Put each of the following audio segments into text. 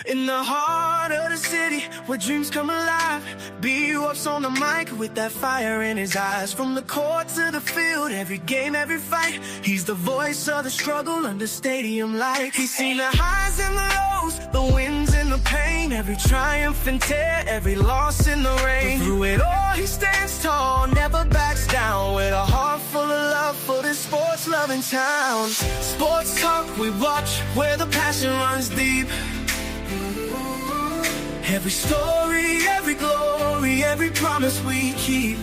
In the heart of the city, where dreams come alive, B walks on the mic with that fire in his eyes. From the court to the field, every game, every fight, he's the voice of the struggle under stadium lights. He's seen the highs and the lows, the wins and the pain, every triumph and tear, every loss in the rain. But through it all, he stands tall, never backs down, with a heart full of love for this sports-loving town. Sports talk we watch, where the passion runs deep. Every story, every glory, every promise we keep.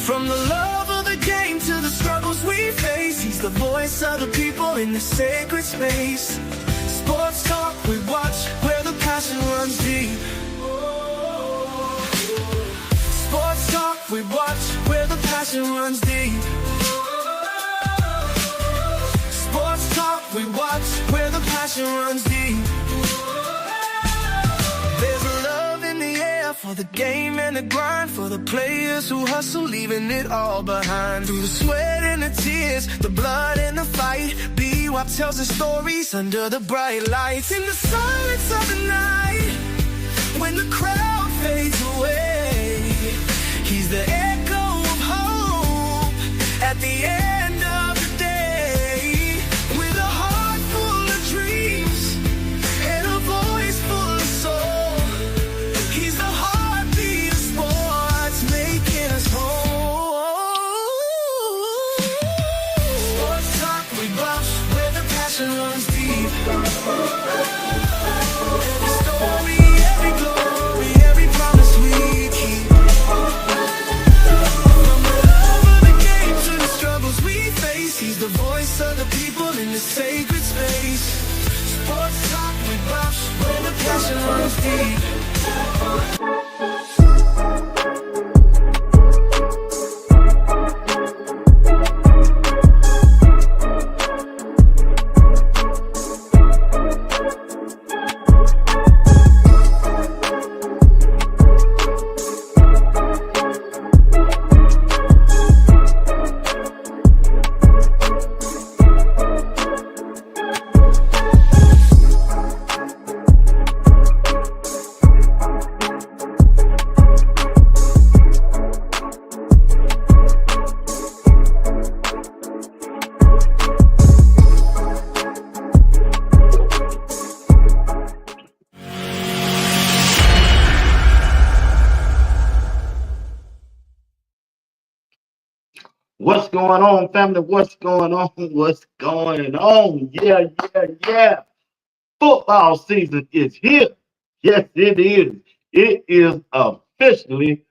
From the love of the game to the struggles we face, he's the voice of the people in the sacred space. Sports talk we watch, where the passion runs deep. Sports talk we watch, where the passion runs deep. Sports talk we watch, where the passion runs deep. There's a love in the air for the game and the grind, for the players who hustle, leaving it all behind. Through the sweat and the tears, the blood and the fight, B-Wop tells the stories under the bright lights. In the silence of the night, when the crowd fades away, he's the echo of hope at the end of the day. With a heart full of dreams and a voice full of soul, he's the heartbeat of sports, making us whole. Sports talk we watch, where the passion runs deep. Every story, every glory, every promise we keep. From the love of the game to the struggles we face, he's the voice of the people in the sacred space. Sports talk we watch, where the passion runs deep. What's going on, family? What's going on? What's going on? Yeah. Football season is here. Yes, it is. It is officially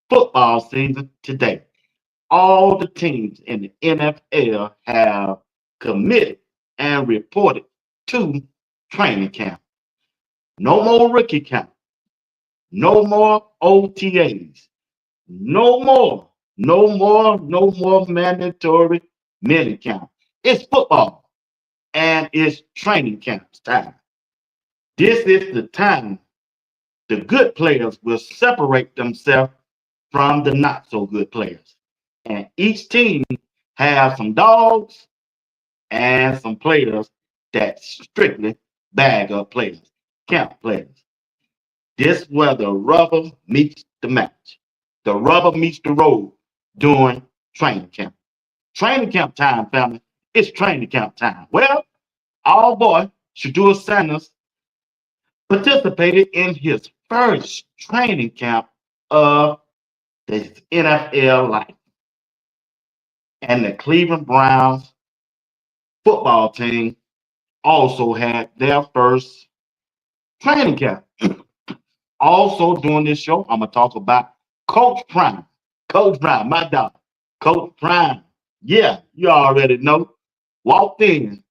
football season today. All the teams in the NFL have committed and reported to training camp. No more rookie camp. No more OTAs. No more mandatory mini camp. It's football and it's training camp time. This is the time the good players will separate themselves from the not so good players. And each team has some dogs and some players that strictly bag up players, camp players. This where the rubber meets the match. The rubber meets the road during training camp. Training camp time, family. It's training camp time. Well, our boy, Shedeur Sanders, participated in his first training camp of the NFL life. And the Cleveland Browns football team also had their first training camp. Also during this show, I'm going to talk about Coach Prime. Coach Prime, my dog. Coach Prime. Yeah, you already know. Walked in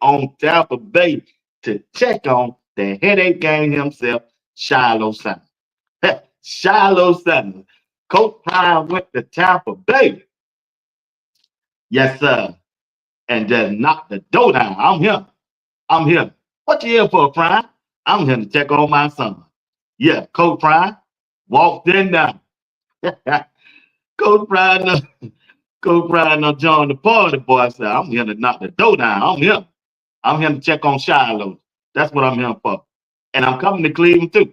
on Tampa Bay to check on the headache gang himself, Shilo Sanders. Shilo Sanders. Coach Prime went to Tampa Bay. Yes, sir. And just knocked the door down. I'm here. What you here for, Prime? I'm here to check on my son. Yeah, Coach Prime walked in now. Coach Prime done joined the party, boy. I said, I'm here to knock the door down. I'm here to check on Shilo. That's what I'm here for. And I'm coming to Cleveland too.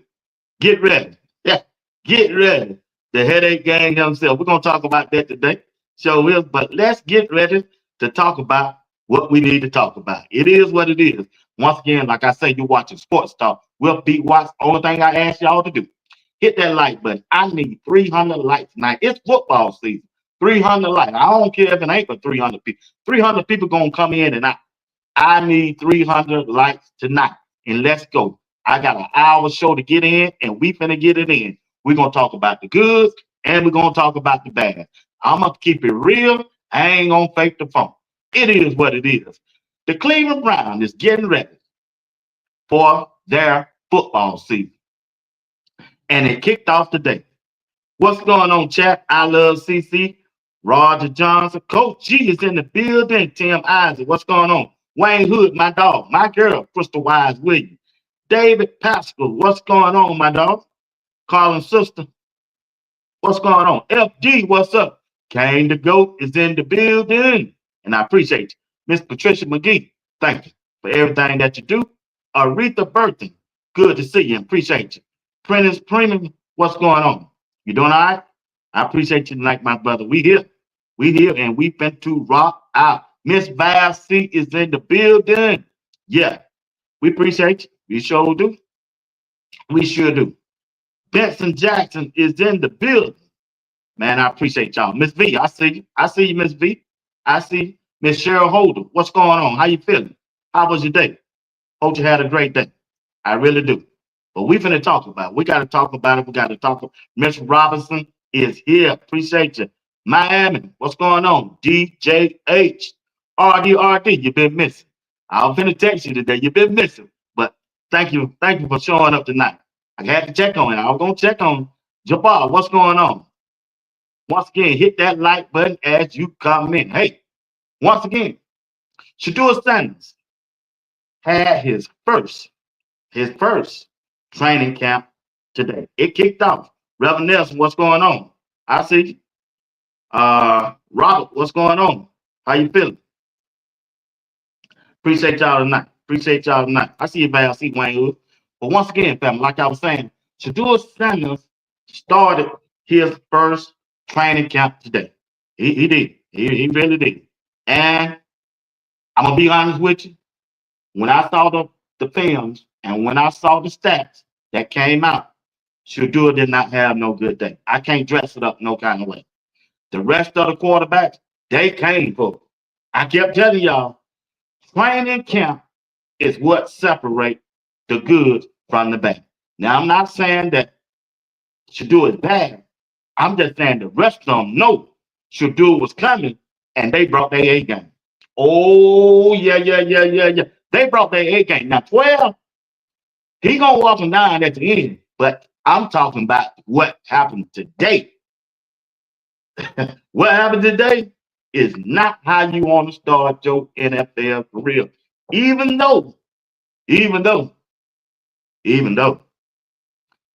Get ready. Yeah, get ready. The headache gang himself. We're gonna talk about that today. Show is, but let's get ready to talk about what we need to talk about. It is what it is. Once again, like I say, you're watching Sports Talk. We'll beat Watts. Only thing I ask y'all to do, hit that like button. I need 300 likes tonight. It's football season. 300 likes. I don't care if it ain't for 300 people. 300 people gonna come in and out. I need 300 likes tonight. And let's go. I got an hour show to get in, and we finna get it in. We're gonna talk about the goods and we're gonna talk about the bad. I'm gonna keep it real. I ain't gonna fake the funk. It is what it is. The Cleveland Browns is getting ready for their football season. And it kicked off today. What's going on, chat? I love CC. Roger Johnson. Coach G is in the building. Tim Isaac. What's going on? Wayne Hood, my dog. My girl, Crystal Wise Williams. David Pascal. What's going on, my dog? Carlin's sister. What's going on? FD, what's up? Kane the GOAT is in the building. And I appreciate you. Miss Patricia McGee, thank you for everything that you do. Aretha Burton, good to see you and appreciate you. Prentice Premium, what's going on? You doing all right? I appreciate you tonight, my brother. We here. We here and we been to rock out. Miss Val C is in the building. Yeah, we appreciate you. We sure do. We sure do. Benson Jackson is in the building. Man, I appreciate y'all. Miss V, I see you. I see you, Miss V. I see you. Miss Cheryl Holder. What's going on? How you feeling? How was your day? Hope you had a great day. I really do. But we finna talk about it. We got to talk about it. We got to talk. Miss Robinson is here. Appreciate you. Miami, what's going on? DJH. RDRD, you've been missing. I'm finna text you today. You've been missing. But thank you. Thank you for showing up tonight. I had to check on it. I was going to check on Jabbar. What's going on? Once again, hit that like button as you come in. Hey, once again, Shedeur Sanders had his first training camp today. It kicked off. Reverend Nelson, what's going on? I see you. Robert, what's going on? How you feeling? Appreciate y'all tonight. Appreciate y'all tonight. I see you, Val. I see Wayne Hood. But once again, family, like I was saying, Shedeur Sanders started his first training camp today. He did. He really did. And I'm gonna be honest with you. When I saw the films and when I saw the stats that came out, Shedeur did not have no good day. I can't dress it up no kind of way. The rest of the quarterbacks, they came for it. I kept telling y'all, training camp is what separates the good from the bad. Now, I'm not saying that Shedeur is bad. I'm just saying the rest of them know Shedeur was coming and they brought their A game. Oh, yeah. They brought their A game. Now, 12, he gonna walk them down at the end, but I'm talking about what happened today. What happened today is not how you want to start your NFL career. Even though, even though, even though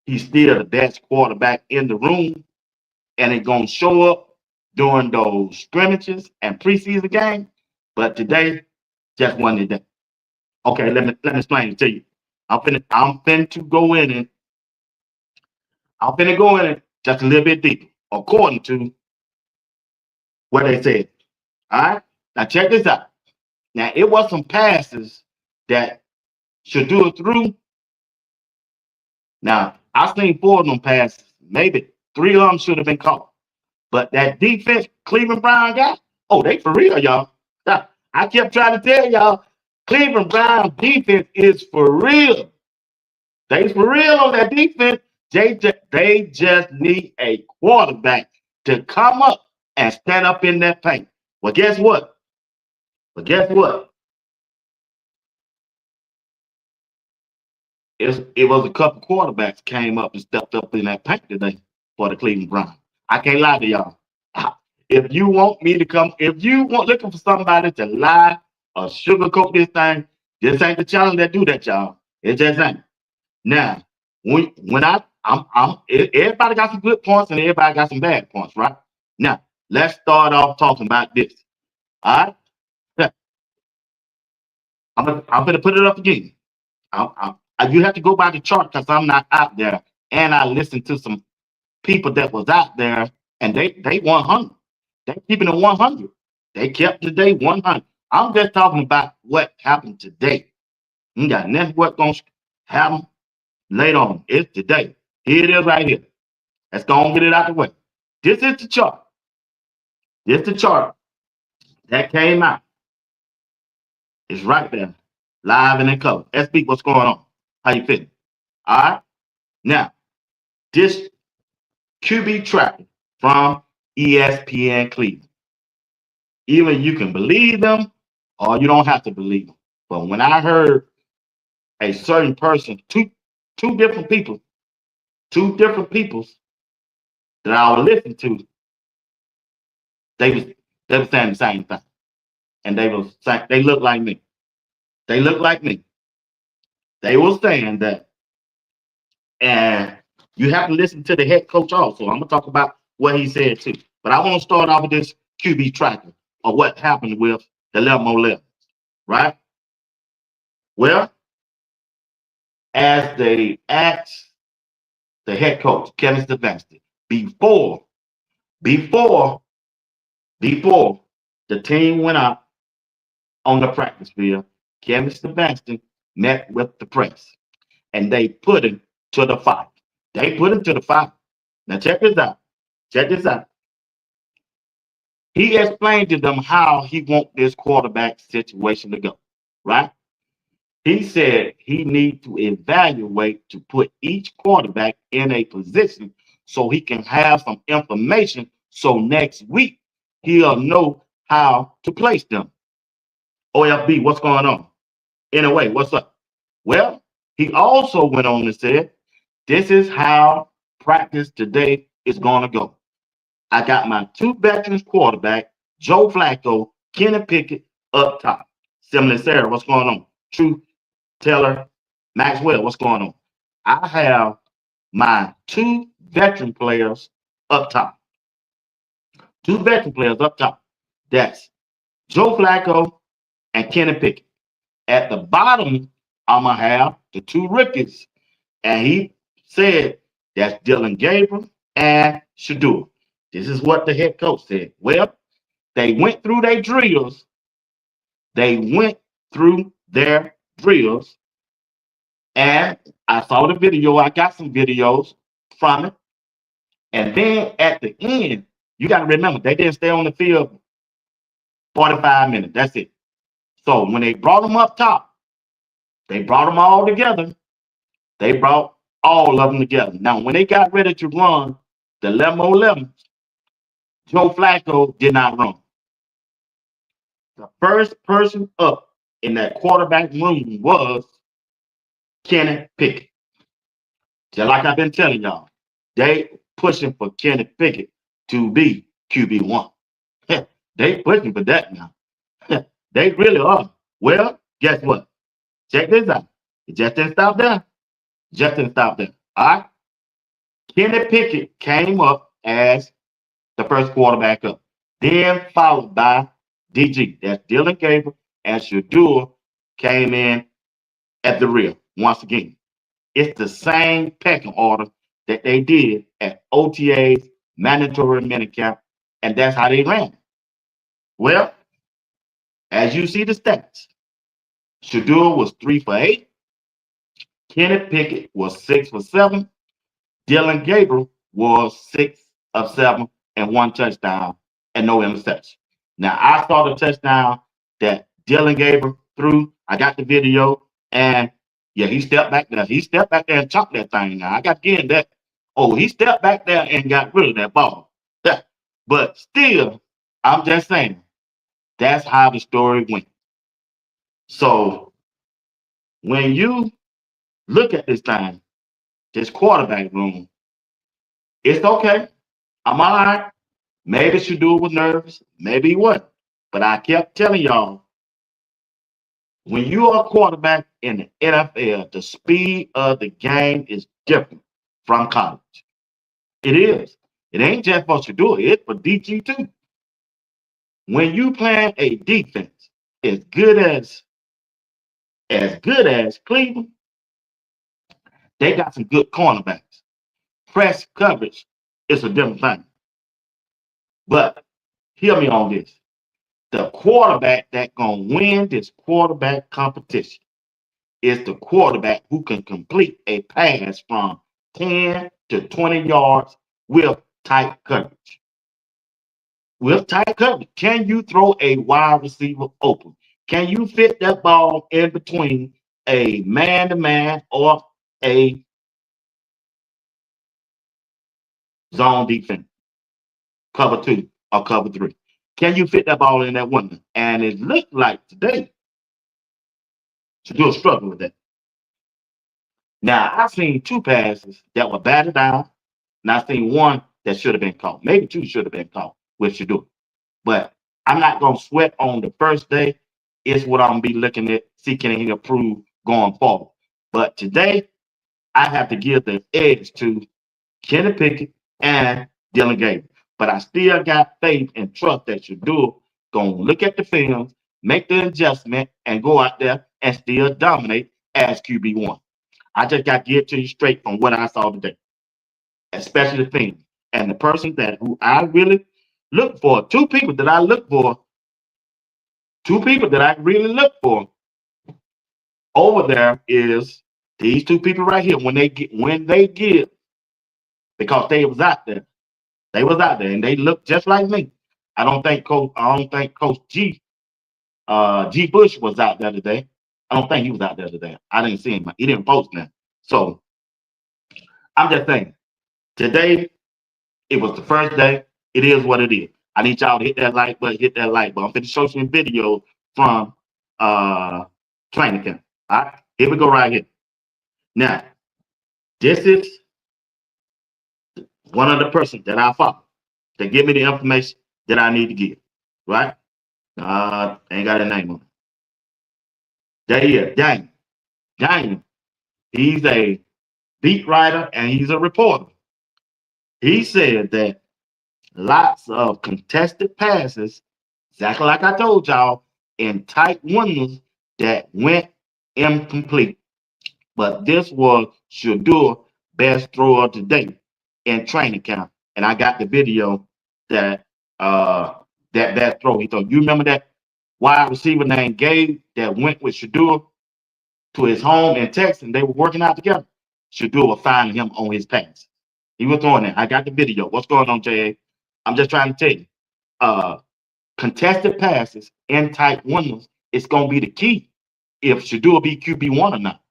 he's still the best quarterback in the room, and it's gonna show up during those scrimmages and preseason games. But today, just one day. Okay, let me explain it to you. I'm finna to go in and I'm finna go in it just a little bit deeper, according to what they said. All right, now check this out. Now it was some passes that Shedeur threw. Now I seen 4 of them passes. Maybe 3 of them should have been caught. But that defense Cleveland Brown got, oh, they for real, y'all. I kept trying to tell y'all, Cleveland Brown defense is for real. They for real on that defense. They just need a quarterback to come up and stand up in that paint. Well, guess what? But guess what? It was a couple quarterbacks came up and stepped up in that paint today for the Cleveland Browns. I can't lie to y'all. If you want me to come, if you want looking for somebody to lie or sugarcoat this ain't the challenge that do that, y'all. It just ain't. Now, when everybody got some good points and everybody got some bad points, right? Now, let's start off talking about this. All right. I'm gonna put it up again. You have to go by the chart because I'm not out there. And I listened to some people that was out there, and they 100. They keeping it 100. They kept the day 100. I'm just talking about what happened today. You got nothing what gonna happen later on. It's today. Here it is right here. Let's go and get it out the way. This is the chart. This is the chart that came out. It's right there, live and in color. SB, what's going on? How you feeling? All right. Now, this QB tracker from ESPN Cleveland. Either you can believe them or you don't have to believe them. But when I heard a certain person, two different people, two different peoples that I would listen to, they was they were saying the same thing. And they was saying they look like me. They look like me. They were saying that, and you have to listen to the head coach also. I'm gonna talk about what he said too. But I want to start off with this QB tracker of what happened with the Lemo Levels, right? Well, as they asked the head coach, Kevin Stefanski, before, before, before the team went out on the practice field, Kevin Stefanski met with the press and they put him to the fight. They put him to the fight. Now check this out. Check this out. He explained to them how he want this quarterback situation to go, right? He said he needs to evaluate to put each quarterback in a position so he can have some information so next week he'll know how to place them. OFB, what's going on? In a way, what's up? Well, he also went on and said, this is how practice today is going to go. I got my two veterans quarterback, Joe Flacco, Kenny Pickett up top. Similar Sarah, what's going on? True Taylor, Maxwell, what's going on? I have my two veteran players up top. Two veteran players up top. That's Joe Flacco and Kenny Pickett. At the bottom, I'm going to have the two rookies. And he said that's Dylan Gabriel and Shedeur. This is what the head coach said. Well, they went through their drills. They went through their drills. And I saw the video. I got some videos from it. And then at the end, you got to remember, they didn't stay on the field 45 minutes. That's it. So when they brought them up top, they brought them all together. They brought all of them together. Now, when they got ready to run the 11, Joe Flacco did not run. The first person up in that quarterback room was Kenny Pickett. Just like I've been telling y'all, they pushing for Kenny Pickett to be QB1. They pushing for that now. They really are. Well, guess what? Check this out. It just didn't stop there. Just didn't stop there. All right. Kenny Pickett came up as the first quarterback up. Then followed by DG. That's Dylan Gabriel and Shedeur came in at the rear once again. It's the same pecking order that they did at OTA's mandatory minicamp, and that's how they ran. Well, as you see the stats, Shedeur was 3 for 8. Kenny Pickett was 6 for 7. Dylan Gabriel was 6 of 7 and 1 touchdown and no interception. Now, I saw the touchdown that Dylan Gabriel threw. I got the video, and yeah, he stepped back there. He stepped back there and chopped that thing. Now, I got to get that. Oh, he stepped back there and got rid of that ball. But still, I'm just saying, that's how the story went. So when you look at this thing, this quarterback room, it's okay. I'm all right. Maybe Shedeur was nervous. Maybe he wasn't. But I kept telling y'all, when you are a quarterback in the NFL, the speed of the game is different from college. It is. It ain't just for Shedeur. It's for DG too. When you plan a defense as good as as good as Cleveland, they got some good cornerbacks. Press coverage is a different thing. But hear me on this. The quarterback that gonna win this quarterback competition is the quarterback who can complete a pass from 10 to 20 yards with tight coverage. With tight coverage, can you throw a wide receiver open? Can you fit that ball in between a man-to-man or a zone defense, cover two or cover three? Can you fit that ball in that window? And it looked like today to do a struggle with that. Now, I've seen two passes that were batted down, and I've seen one that should have been caught. Maybe two should have been caught with Shedeur. But I'm not going to sweat on the first day. It's what I'm going to be looking at, see can he improve going forward. But today, I have to give the edge to Kenny Pickett and Dylan Gabriel. But I still got faith and trust that Shedeur going to look at the films, make the adjustment, and go out there and still dominate as QB1. I just got to give it to you straight from what I saw today, especially the film. And the person that who I really look for, two people that I really look for over there is these two people right here. When they get because they was out there. They was out there and they looked just like me. I don't think Coach G Bush was out there today. I don't think he was out there today. I didn't see him. He didn't post that. So I'm just saying, today it was the first day. It is what it is. I need y'all to hit that like button. I'm going to show some videos from uh training camp. All right, here we go right here. Now, this is one of the persons that I follow that give me the information that I need to give. Right? Ain't got a name on it. There he is, Daniel. Daniel. He's a beat writer and he's a reporter. He said that lots of contested passes, exactly like I told y'all, in tight windows that went incomplete. But this was Shedeur best thrower today in training camp. And I got the video that that throw he threw. You remember that wide receiver named Gabe that went with Shedeur to his home in Texas and they were working out together? Shedeur was finding him on his pass. He was throwing it. I got the video. What's going on, JA? I'm just trying to tell you. Uh, Contested passes in tight windows is going to be the key if Shedeur be QB1 or not.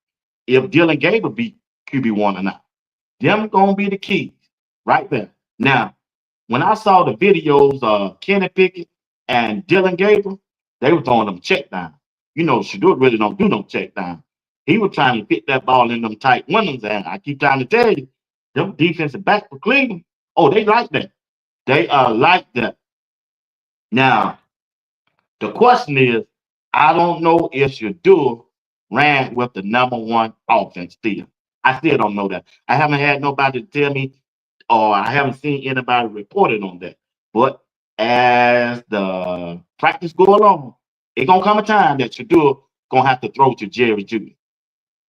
If Dylan Gabriel be QB1 or not. Them going to be the keys right there. Now, when I saw the videos of Kenny Pickett and Dylan Gabriel, they were throwing them check down. You know, Shedeur really don't do no check down. He was trying to fit that ball in them tight windows, and I keep trying to tell you, them defensive back for Cleveland, oh, they like that. They are like that. Now, the question is, I don't know if Shedeur ran with the number one offense still. I still don't know that. I haven't had nobody tell me, or I haven't seen anybody reported on that. But as the practice go along, it's gonna come a time that Shedeur gonna have to throw to Jerry Jeudy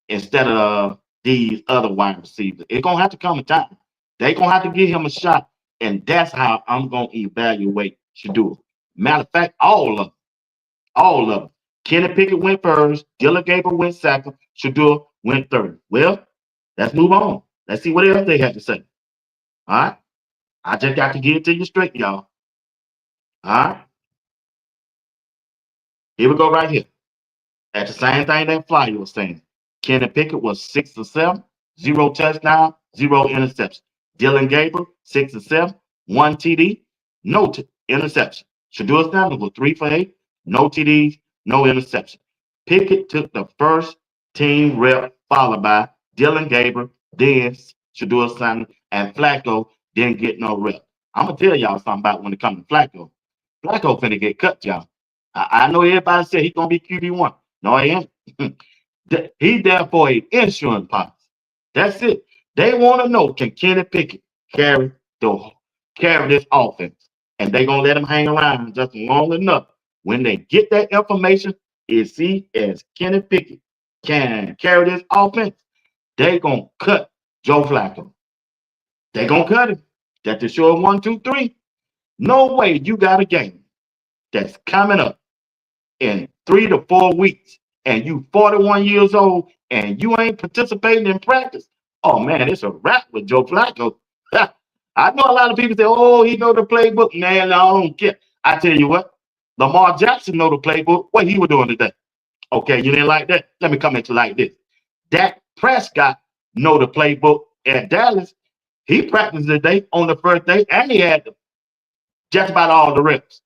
instead of these other wide receivers. It's gonna have to come a time. They gonna have to give him a shot, and that's how I'm gonna evaluate Shedeur. Matter of fact, all of them. Kenny Pickett went first, Dylan Gabriel went second, Shedeur went third. Well, let's move on. Let's see what else they have to say. All right. I just got to get it to you straight, y'all. All right. Here we go right here. At the same thing that Flyer was saying. Kenny Pickett was 6 of 7, 0 touchdown, 0 interception. Dylan Gabriel, 6 of 7, 1 TD, no interception. Shedeur Sanders was 3 for 8, no TDs, no interception. Pickett took the first team rep, followed by Dylan Gabriel, then Shedeur Sanders, and Flacco didn't get no rep. I'm gonna tell y'all something about when it comes to Flacco. Flacco finna get cut, y'all. I know everybody said he's gonna be QB1. No, he ain't. He's there for an insurance policy. That's it. They want to know, can Kenny Pickett carry the carry this offense? And they gonna let him hang around just long enough. When they get that information, is he as Kenny Pickett can carry this offense, they gonna cut Joe Flacco. They gonna cut him. That's the sure 1, 2, 3. No way you got a game that's coming up in 3 to 4 weeks and you 41 years old and you ain't participating in practice. Oh man, it's a wrap with Joe Flacco. I know a lot of people say, "Oh, he know the playbook." Man, I don't care. I tell you what, Lamar Jackson know the playbook. What he was doing today? Okay, you didn't like that? Let me come at you like this. Dak Prescott know the playbook at Dallas. He practiced today on the first day, and he had just about all the reps.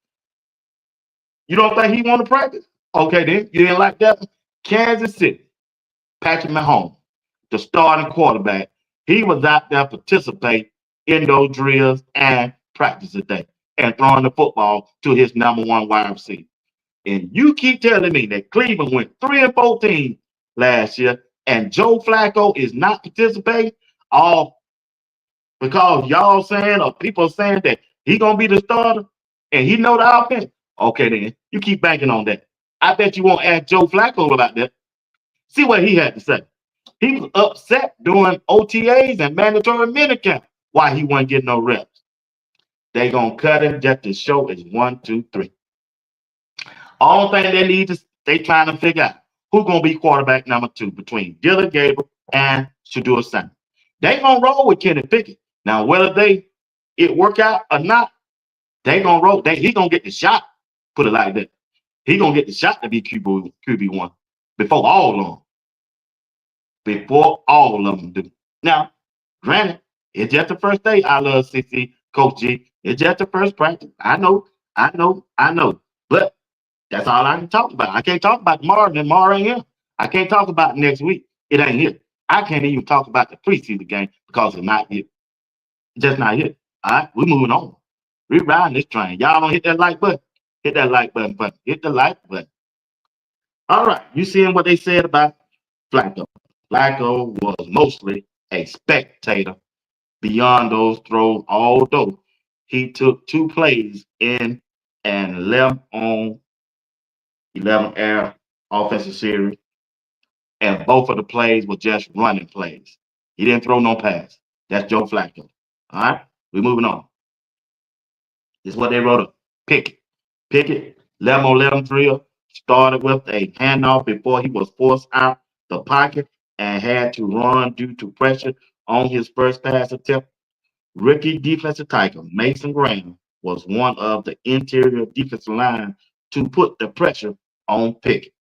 You don't think he want to practice? Okay, then you didn't like that. Kansas City, Patrick Mahomes, the starting quarterback, he was out there participating in those drills and practice today and throwing the football to his number one wide receiver. And you keep telling me that Cleveland went 3-14 last year, and Joe Flacco is not participating, all because y'all saying or people saying that he gonna be the starter and he know the offense. Okay, then you keep banking on that. I bet you won't ask Joe Flacco about that. See what he had to say. He was upset doing OTAs and mandatory minicamp why he wasn't getting no reps. They gonna cut him just to show is 1, 2, 3. All thing they need is they trying to figure out who gonna be quarterback number 2 between Dylan Gabriel and Shedeur Sanders. They gonna roll with Kenny Pickett. Now whether it work out or not, they gonna roll. He gonna get the shot. Put it like that. He gonna get the shot to be QB1 before all of them. Before all of them do. Now, granted, it's just the first day. I love CC, Coach G. It's just the first practice. I know. But that's all I can talk about. I can't talk about tomorrow, and tomorrow ain't here. I can't talk about next week. It ain't here. I can't even talk about the preseason game because it's not here. It's just not here. All right, we're moving on. We're riding this train. Y'all don't hit that like button. Hit that like button. Hit the like button. All right, you seeing what they said about Flacco? Flacco was mostly a spectator beyond those throws, although he took 2 plays in and 11 air offensive series, and both of the plays were just running plays. He didn't throw no pass. That's Joe Flacco. All right, we're moving on. This is what they wrote up. Pickett, 11 drill, started with a handoff before he was forced out the pocket and had to run due to pressure on his first pass attempt. Rookie defensive tackle Mason Graham was one of the interior defensive line to put the pressure on Pickett.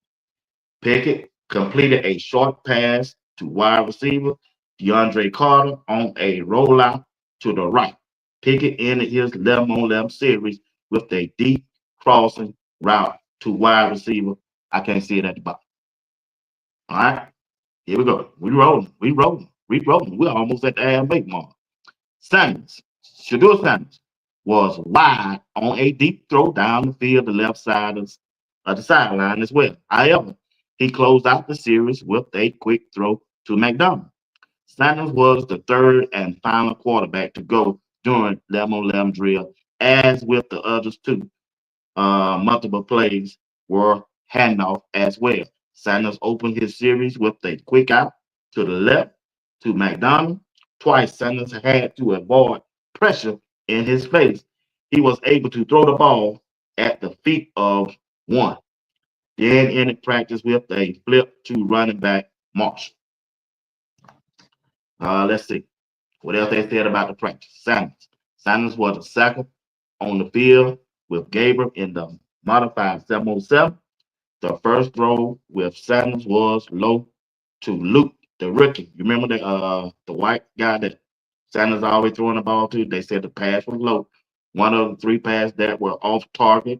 Pickett completed a short pass to wide receiver DeAndre Carter on a rollout to the right. Pickett ended his 11-on-11 series with a deep crossing route to wide receiver. I can't see it at the bottom. All right, here we go. We rolling. We're almost at the halfway mark. Shedeur Sanders, was wide on a deep throw down the field, the left side of the sideline as well. However, he closed out the series with a quick throw to McDonald. Sanders was the third and final quarterback to go during 11-on-11 drill, as with the others too. Multiple plays were handoff as well. Sanders opened his series with a quick out to the left to McDonald. Twice Sanders had to avoid pressure in his face. He was able to throw the ball at the feet of one. Then ended practice with a flip to running back Marshall. Let's see what else they said about the practice. Sanders was a second on the field with Gabriel in the modified 707. The first throw with Sanders was low to Luke, the rookie. You remember the white guy that Sanders always throwing the ball to? They said the pass was low. One of the 3 passes that were off target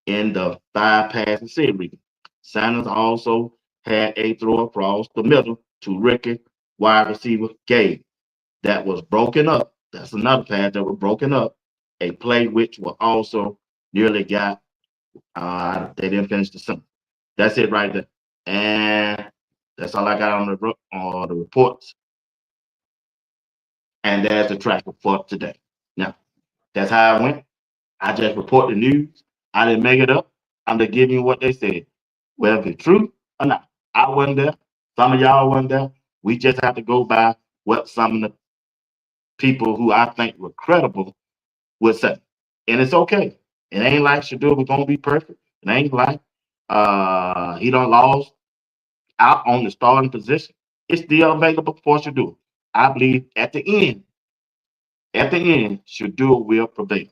in the 5-passing series. Sanders also had a throw across the middle to rookie wide receiver Gabe that was broken up. That's another pass that was broken up. A play which was also nearly got. They didn't finish the sentence. That's it right there. And that's all I got on the reports. And there's the track report today. Now, that's how I went. I just report the news. I didn't make it up. I'm just giving you what they said, whether it's true or not. I wasn't there. Some of y'all wasn't there. We just have to go by what some of the people who I think were credible would say. And it's okay. It ain't like Shedeur was gonna be perfect. It ain't like he done lost out on the starting position. It's still available for Shedeur. I believe at the end, Shedeur will prevail.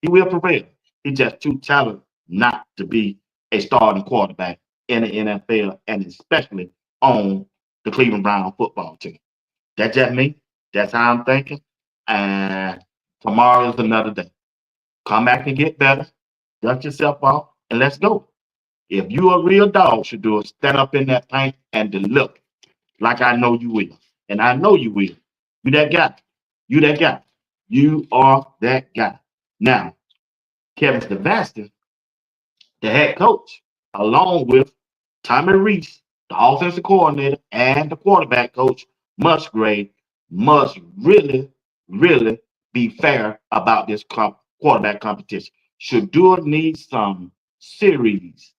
He will prevail. He's just too talented not to be a starting quarterback in the NFL and especially on the Cleveland Brown football team. That's just me. That's how I'm thinking. And tomorrow is another day. Come back and get better. Dust yourself off and let's go. If you a real dog, Shedeur, stand up in that paint and deliver like I know you will. And I know you will. You that guy. You that guy. You are that guy. Now, Kevin Stefanski, the head coach, along with Tommy Reese, the offensive coordinator, and the quarterback coach, Musgrave, must really be fair about this quarterback competition. Shedeur needs some series,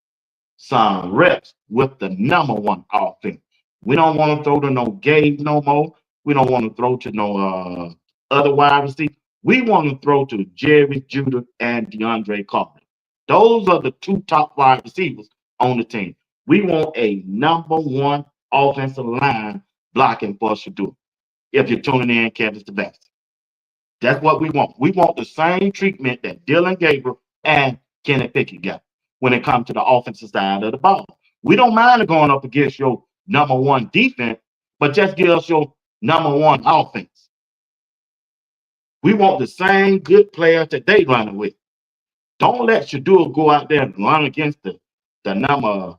some reps with the number one offense. We don't want to throw to no Gabe no more. We don't want to throw to no other wide receivers. We want to throw to Jerry Judah and DeAndre Carter. Those are the two top wide receivers on the team. We want a number one offensive line blocking for Shedeur. If you're tuning in, Kevin Stefanski. That's what we want. We want the same treatment that Dylan Gabriel and Kenny Pickett got when it comes to the offensive side of the ball. We don't mind going up against your number one defense, but just give us your number one offense. We want the same good players that they running with. Don't let Shedeur go out there and run against the number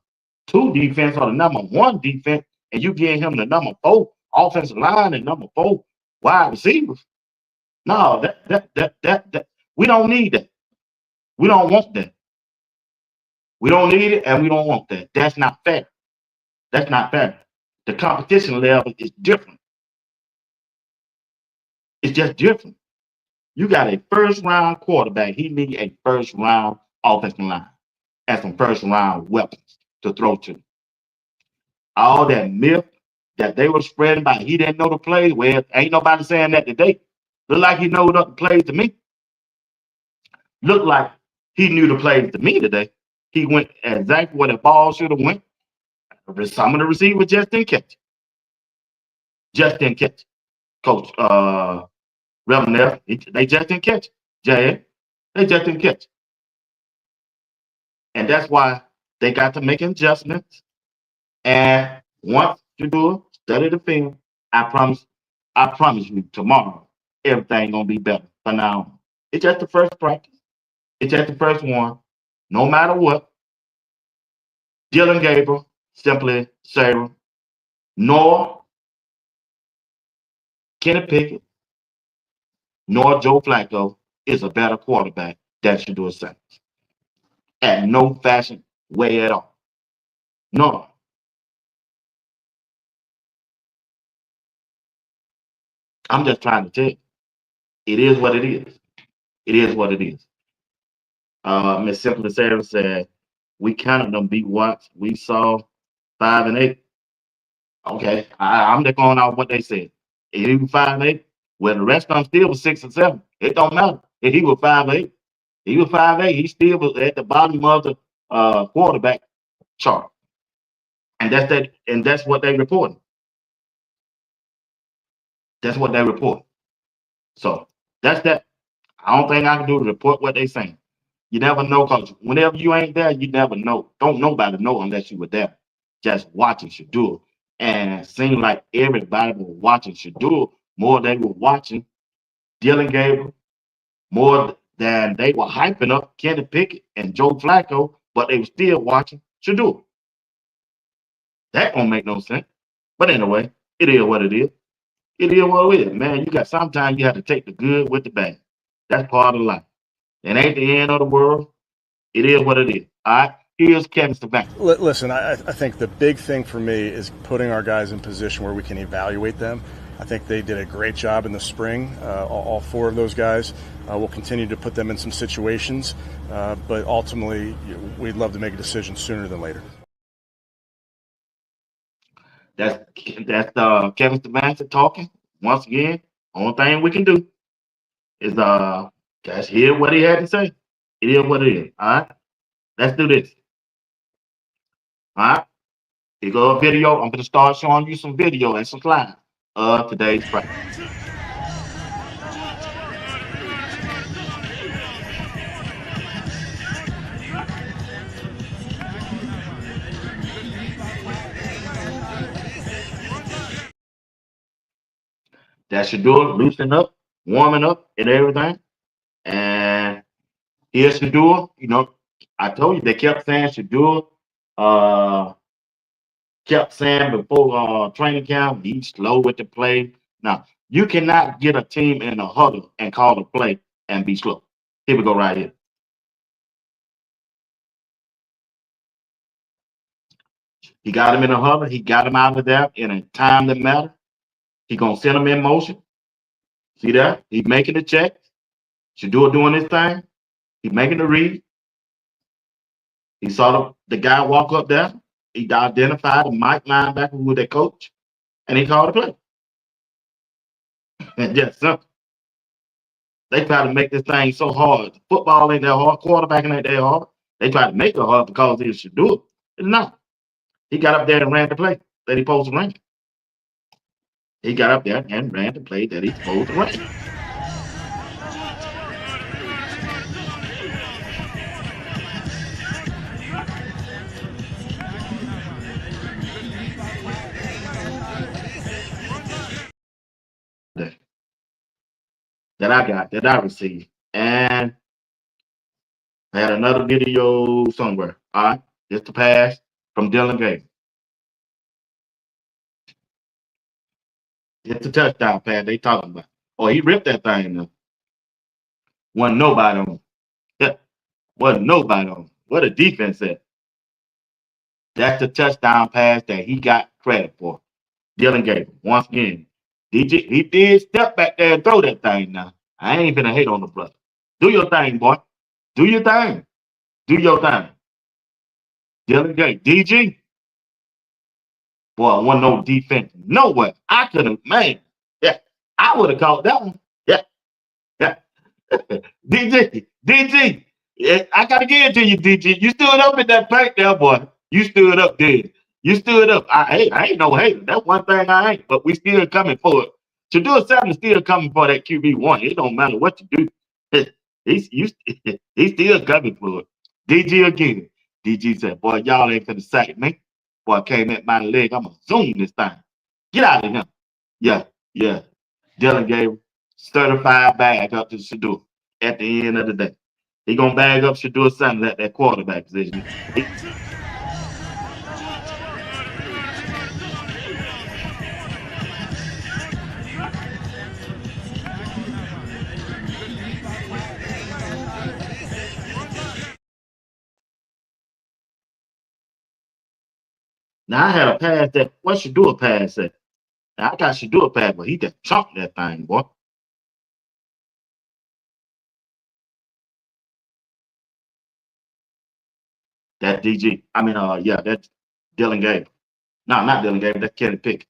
two defense or the number one defense, and you give him the number four offensive line and number four wide receivers. No, that we don't need that. We don't want that. We don't need it and we don't want that. That's not fair. That's not fair. The competition level is different. It's just different. You got a first round quarterback. He needs a first round offensive line and some first round weapons to throw to. All that myth that they were spreading about he didn't know the plays. Well, ain't nobody saying that today. Look like he knew the plays to me. Look like he knew the plays to me today. He went exactly where the ball should have went. Some of the receivers just didn't catch it. Just didn't catch it. Coach Revenue, they just didn't catch it. Jay, they just didn't catch it. And that's why they got to make adjustments. And once you do it, study the film, I promise you tomorrow, everything gonna be better for now. It's just the first practice. It's just the first one. No matter what, Dylan Gabriel, simply Sarah, nor Kenny Pickett, nor Joe Flacco is a better quarterback than Shedeur Sanders. At no fashion way at all. No. I'm just trying to tell you. It is what it is. It is what it is. Miss Simply Sarah said, we counted them beat once. We saw 5-8. Okay. I'm just going off what they said. If he was 5-8, well, the rest of them still was 6-7. It don't matter. If he was 5-8, he was 5-8. He still was at the bottom of the quarterback chart. And that's that, and that's what they reported. That's what they report. So that's that. I don't think I can do to report what they saying. You never know, because whenever you ain't there, you never know. Don't nobody know unless you were there. Just watching Shedeur. And it seemed like everybody was watching Shedeur more than they were watching Dylan Gabriel, more than they were hyping up Kenny Pickett and Joe Flacco, but they were still watching Shedeur. That don't make no sense. But anyway, it is what it is. It is what it is, man. You got sometimes you have to take the good with the bad. That's part of life. It ain't the end of the world. It is what it is. All right. Here's Kevin Stefanski. Listen, I think the big thing for me is putting our guys in position where we can evaluate them. I think they did a great job in the spring. All four of those guys. We'll continue to put them in some situations, but ultimately, we'd love to make a decision sooner than later. That's Kevin Stefanski talking. Once again, only thing we can do is just hear what he had to say. It is what it is. All right. Let's do this. All right. Here go a video. I'm gonna start showing you some video and some slides of today's practice. That should do it, loosening up, warming up, and everything. And here's Shedeur. I told you they kept saying Shedeur. Uh, kept saying before training camp, he's slow with the play. Now, you cannot get a team in a huddle and call a play and be slow. Here we go right here. He got him in a huddle. He got him out of there in a time that matter. He gonna send him in motion. See that? He's making the check. Shedeur doing his thing. He's making the read. He saw the guy walk up there. He identified the Mike linebacker who was their coach, and he called the play. And just simple. They try to make this thing so hard. Football ain't that hard. Quarterbacking ain't that hard. They try to make it hard because he should do it. It's not. He got up there and ran the play that he supposed to run. He got up there and ran the play that he's supposed to run. That I got, that I received. And I had another video somewhere. All right. Just the pass from Dylan Gates. It's a touchdown pass they talking about. Oh, he ripped that thing though. Wasn't nobody on him. Yeah, wasn't nobody on him. What a defense at. That's the touchdown pass that he got credit for. Dylan Gates. Once again. DJ, he did step back there and throw that thing now. I ain't finna hate on the brother. Do your thing, boy. Do your thing. Do your thing. Dylan Gates. DG. Boy, I wasn't no defense nowhere. I could have, man. Yeah, I would have called that one. Yeah, yeah. DG. Yeah, I gotta give it to you, DG. You stood up in that paint there, boy. You stood up there. You stood up. I ain't no hater. That's one thing I ain't. But we still coming for it. To do a seven, still coming for that QB1. It don't matter what you do. He's still coming for it. DG again. DG said, "Boy, y'all ain't gonna sack me." Boy, came at my leg. I'm gonna zoom this thing. Get out of here. Yeah, yeah. Dylan gave certified bag up to Shedeur at the end of the day. He gonna bag up Shedeur Sanders at that quarterback position. Now I had a pass that what Shedeur pass at? Now I got Shedeur pass, but he just chopped that thing, boy. That DG. I mean, yeah, that's Dylan Gabriel. No, not Dylan Gabriel. That's Kenny Pickett.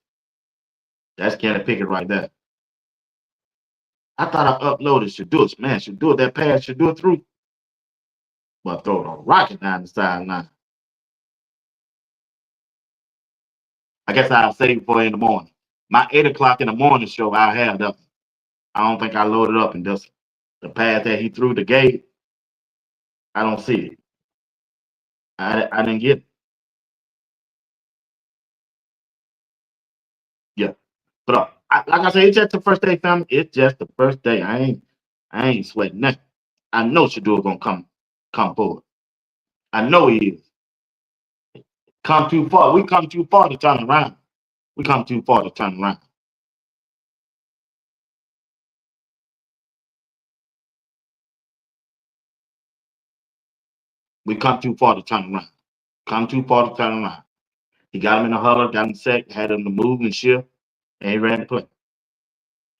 That's Kenny Pickett right there. I thought I uploaded Shedeur. Man, Shedeur that pass Shedeur through. But throw a rocket down the sideline. I guess I'll save it for in the morning. My 8 o'clock in the morning show, I'll have that. I don't think I loaded up and just the pass that he threw the gate. I don't see it. I didn't get it. Yeah. But like I said, it's just the first day, family. It's just the first day. I ain't sweating nothing. I know Shedeur gonna come forward. I know he is. Come too far. We come too far to turn around. We come too far to turn around. We come too far to turn around. Come too far to turn around. He got him in the huddle, got him set, had him to move and shift, and he ran the play.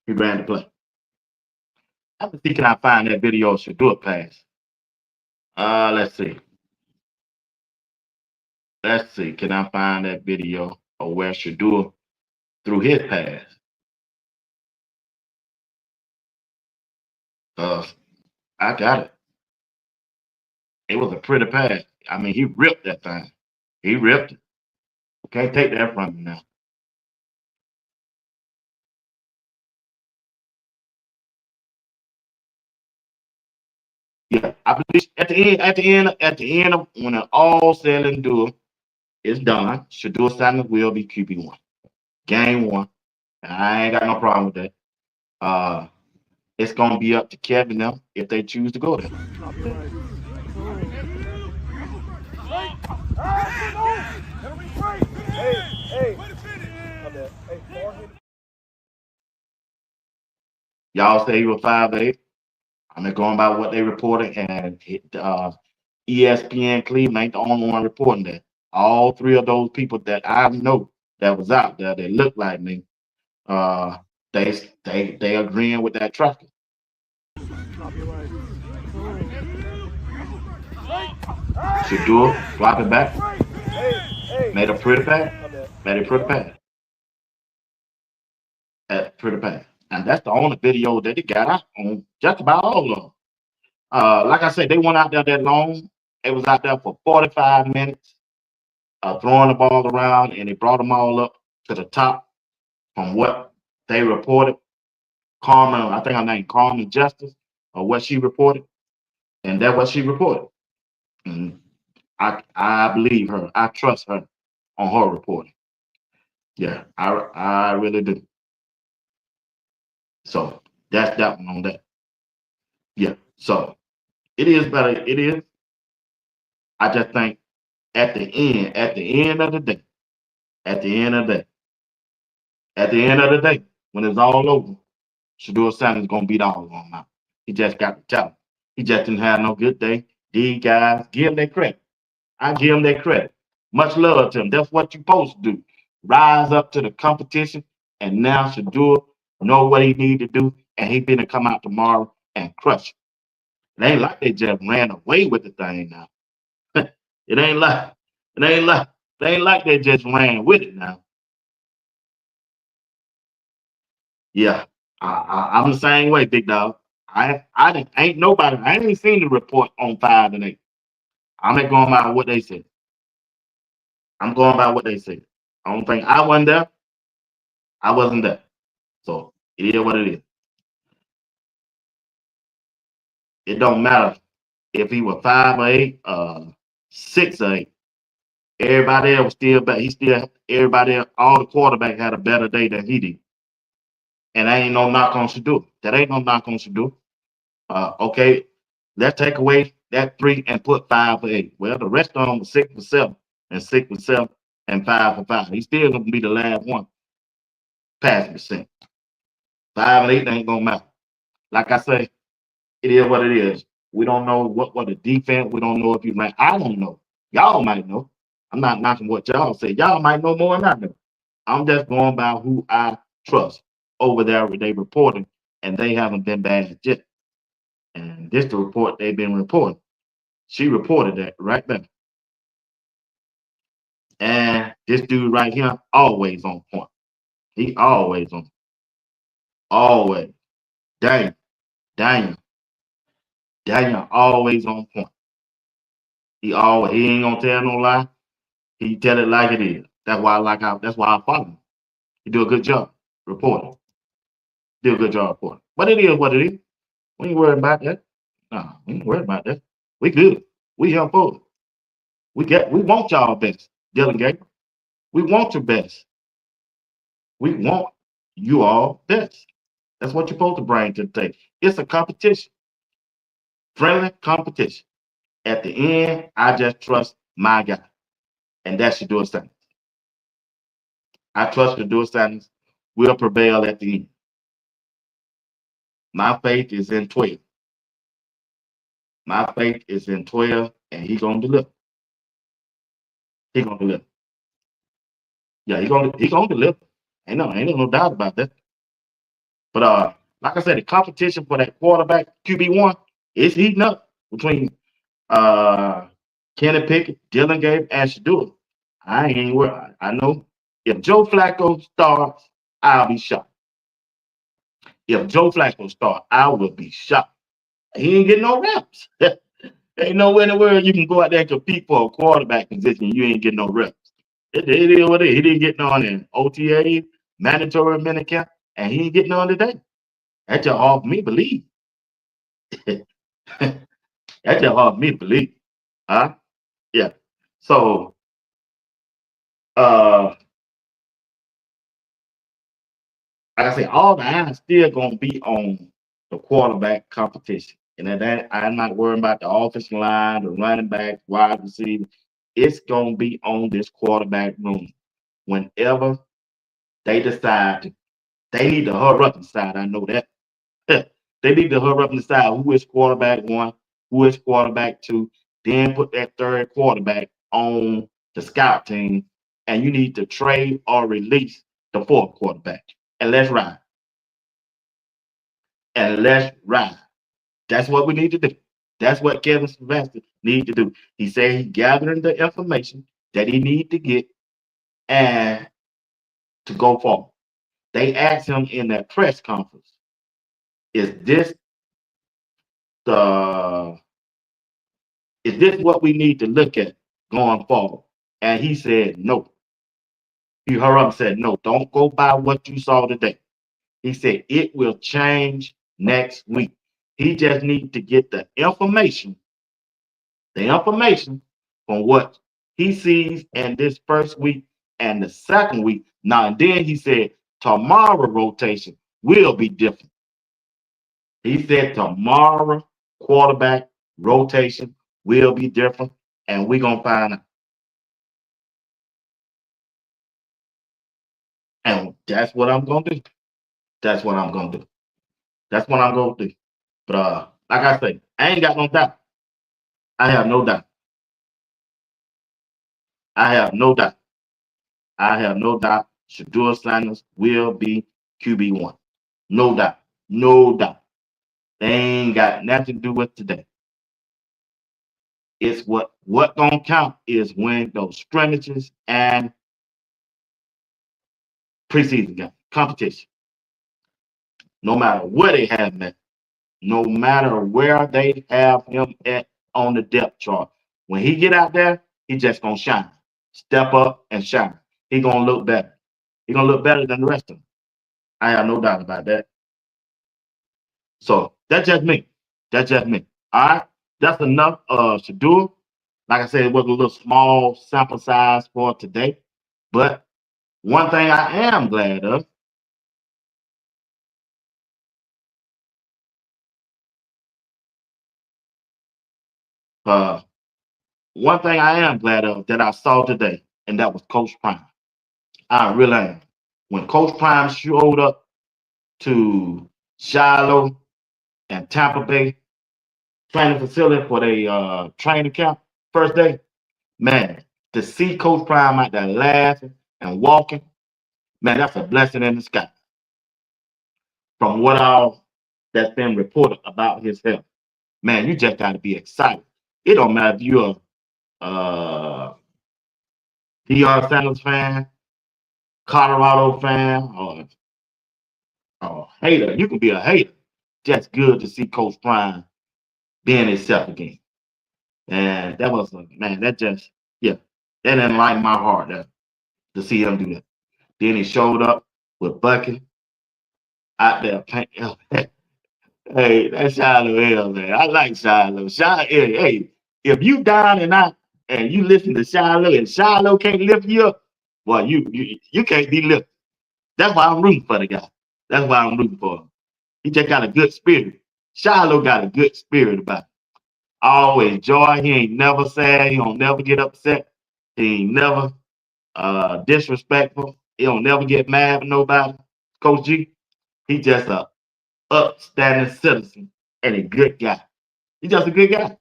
He ran the play. Let me see, can I find that video of Shedeur pass? Let's see. Let's see. Can I find that video? or where Shedeur threw his pass. Uh, I got it. It was a pretty pass. I mean, he ripped that thing. He ripped it. Can't take that from me now. Yeah, I believe at the end of when it all said and done, it's done. Shedeur Sanders will be QB1. Game one. I ain't got no problem with that. Uh, it's gonna be up to Kevin them if they choose to go there. Y'all say he was 5'8". I'm just going by what they reported, and ESPN Cleveland ain't the only one reporting that. All three of those people that I know that was out there that looked like me, uh, they agreeing with that traffic. Shedeur, drop it back, made a pretty pass, made a pretty pass, pretty pass. And that's the only video that they got out on just about all of them. Like I said, they went out there that long. They was out there for 45 minutes, throwing the ball around, and they brought them all up to the top from what they reported. Carmen, I think her name Carmen Justice, or what she reported, and that's what she reported. And I believe her. I trust her on her reporting. Yeah, I really do. So that's that one on that. Yeah. So it is better. It is. I just think at the end of the day, at the end of the day, at the end of the day, when it's all over, Shedeur Sanders gonna beat all of them out. He just got the talent. He just didn't have no good day. These guys, give him their credit. I give him their credit. Much love to him. That's what you're supposed to do. Rise up to the competition. And now Shedeur know what he need to do, and he finna come out tomorrow and crush it. It ain't like they just ran away with the thing now. it ain't like it ain't like they just ran with it now. Yeah, I'm the same way, big dog. I didn't, ain't nobody. I ain't seen the report on 5 and 8. I'm not going by what they said. I'm going by what they said. I don't think I wasn't there. I wasn't there. So it is what it is. It don't matter if he was 5 or 8, 6 or 8. Everybody else was still better. He still everybody else, all the quarterback had a better day than he did. And that ain't no knock on Shedeur. That ain't no knock on Shedeur. Okay, let's take away that 3 and put 5 for 8. Well, the rest of them were 6 for 7 and 6 for 7 and 5 for 5. He's still gonna be the last one passing percent. 5 and 8 ain't gonna matter. Like I say, it is what it is. We don't know what the defense. We don't know if you might. I don't know. Y'all might know. I'm not knocking what y'all say. Y'all might know more than I know. I'm just going by who I trust over there. They reporting, and they haven't been bad yet. And this the report they've been reporting. She reported that right there. And this dude right here, always on point. He always on. Always. Daniel. Daniel. Daniel always on point. He ain't gonna tell no lie. He tell it like it is. That's why I follow him. He do a good job reporting. Do a good job reporting. But it is what it is. We ain't worried about that. No, we ain't worried about that. We good. We here for it. We want y'all best, Dylan Gabriel. We want your best. We want you all best. That's what you're supposed to bring to the table. It's a competition, friendly competition. At the end, I just trust my guy, and that's Shedeur Sanders. I trust Shedeur Sanders will prevail at the end. My faith is in 12. My faith is in 12, and he's gonna deliver. He's gonna deliver. Yeah, he gonna deliver. Ain't no doubt about that. But like I said, the competition for that quarterback QB1 is heating up between uh Kenny Pickett, Dylan Gabe, and Shedeur. I ain't worried. I know If Joe Flacco starts, I'll be shocked. If Joe Flacco starts, I will be shocked. He ain't getting no reps. Ain't nowhere in the world you can go out there and compete for a quarterback position. You ain't getting no reps. It is what it is. He didn't get none in OTA, mandatory minicamp, and he ain't getting none today. That's just hard for me to believe. That's just hard for me to believe. Huh? Yeah. So uh like I say, all the eyes still gonna be on the quarterback competition. And that I'm not worrying about the offensive line, the running back, wide receiver. It's gonna be on this quarterback room. Whenever they decide they need to hurry up and decide. I know that. They need to hurry up and decide who is quarterback one, who is quarterback two, then put that third quarterback on the scout team, and you need to trade or release the fourth quarterback. And let's ride. And let's ride. That's what we need to do. That's what Kevin Sylvester need to do. He said he gathering the information that he need to get and to go forward. They asked him in that press conference, is this the is this what we need to look at going forward? And he said no. He hurried up and said, no, don't go by what you saw today. He said it will change next week. He just needs to get the information from what he sees in this first week and the second week. Now, and then he said tomorrow rotation will be different. He said tomorrow quarterback rotation will be different, and we're gonna find out. And that's what I'm gonna do. That's what I'm gonna do. That's what I'm gonna do. But like I say, I ain't got no doubt. I have no doubt. I have no doubt. I have no doubt. Shedeur Sanders will be QB1. No doubt. No doubt. They ain't got nothing to do with today. It's what gonna count is when those scrimmages and preseason game competition. No matter where they have him at, no matter where they have him at on the depth chart. When he get out there, he just gonna shine. Step up and shine. He gonna look better. He gonna look better than the rest of them. I have no doubt about that. So that's just me. That's just me. All right. That's enough to do. Like I said, it was a little small sample size for today. But one thing I am glad of, uh, one thing I am glad of that I saw today, and that was Coach Prime. I really am. When Coach Prime showed up to Shilo and Tampa Bay training facility for the training camp first day, man, to see Coach Prime out there laughing and walking, man, that's a blessing in the sky. From what all that's been reported about his health, man, you just got to be excited. It don't matter if you're a DR Sanders fan, Colorado fan, or a hater. You can be a hater. Just good to see Coach Prime being himself again. And that was man, that just yeah, that enlightened my heart to see him do that. Then he showed up with Bucky out there playing. Hey, that's Shilo Hill, man. I like Shilo. Hey, if you down and out and you listen to Shilo and Shilo can't lift you up, well, you can't be lifted. That's why I'm rooting for the guy. That's why I'm rooting for him. He just got a good spirit. Shilo got a good spirit about him. Always joy. He ain't never sad. He don't never get upset. He ain't never disrespectful. He don't never get mad with nobody. Coach G, he just a upstanding citizen and a good guy. He's just a good guy